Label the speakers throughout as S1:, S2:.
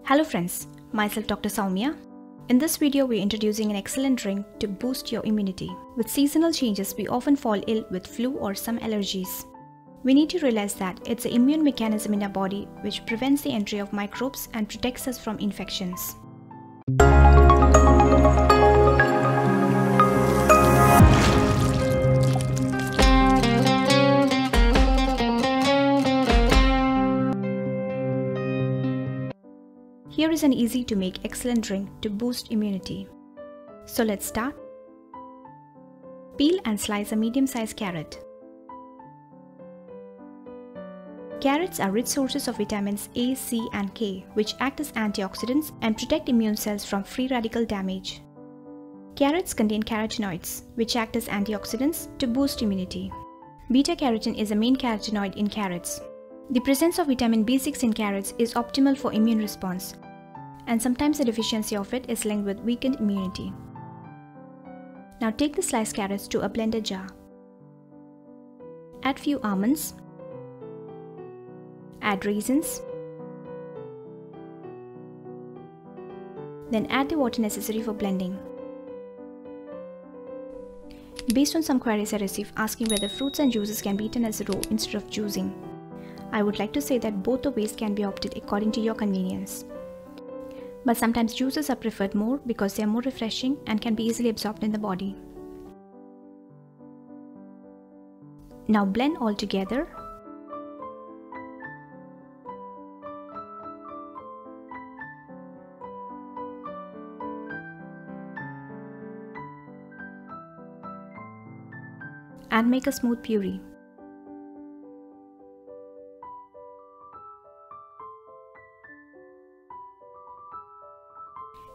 S1: Hello friends, myself Dr. Soumya. In this video, we're introducing an excellent drink to boost your immunity. With seasonal changes, we often fall ill with flu or some allergies. We need to realize that it's the immune mechanism in our body which prevents the entry of microbes and protects us from infections. Here is an easy to make excellent drink to boost immunity. So let's start. Peel and slice a medium-sized carrot. Carrots are rich sources of vitamins A, C and K, which act as antioxidants and protect immune cells from free radical damage. Carrots contain carotenoids, which act as antioxidants to boost immunity. Beta-carotene is a main carotenoid in carrots. The presence of vitamin B6 in carrots is optimal for immune response, and sometimes the deficiency of it is linked with weakened immunity. Now take the sliced carrots to a blender jar. Add few almonds. Add raisins. Then add the water necessary for blending. Based on some queries I received asking whether fruits and juices can be eaten as raw instead of juicing, I would like to say that both the ways can be opted according to your convenience. But sometimes juices are preferred more because they are more refreshing and can be easily absorbed in the body. Now blend all together. And make a smooth puree.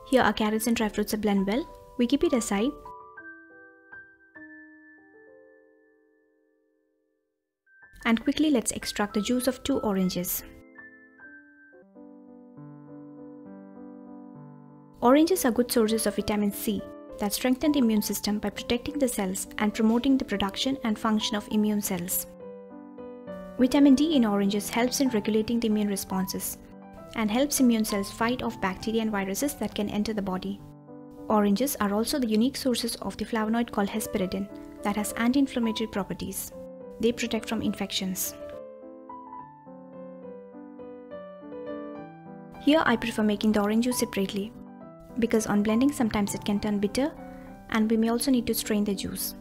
S1: Here our carrots and dry fruits are blend well. We keep it aside. And quickly let's extract the juice of 2 oranges. Oranges are good sources of vitamin C that strengthen the immune system by protecting the cells and promoting the production and function of immune cells. Vitamin D in oranges helps in regulating the immune responses and helps immune cells fight off bacteria and viruses that can enter the body. Oranges are also the unique sources of the flavonoid called hesperidin that has anti-inflammatory properties. They protect from infections. Here I prefer making the orange juice separately because on blending sometimes it can turn bitter and we may also need to strain the juice.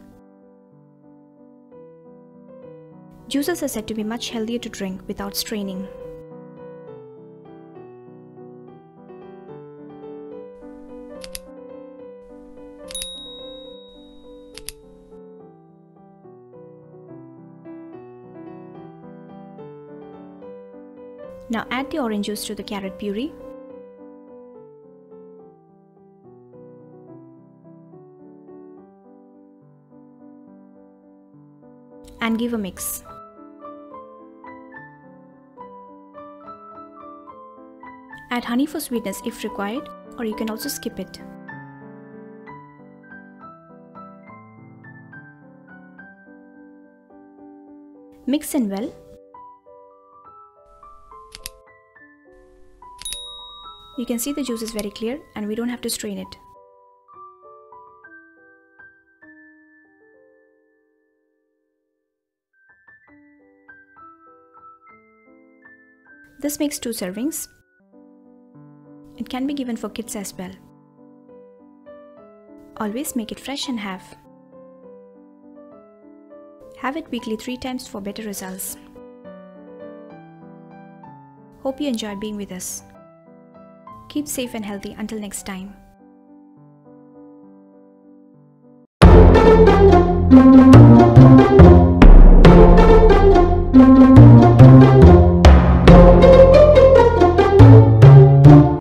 S1: Juices are said to be much healthier to drink without straining. Now add the orange juice to the carrot puree. And give a mix. Add honey for sweetness if required, or you can also skip it. Mix in well. You can see the juice is very clear and we don't have to strain it. This makes 2 servings. It can be given for kids as well. Always make it fresh and have. Have it weekly 3 times for better results. Hope you enjoyed being with us. Keep safe and healthy until next time.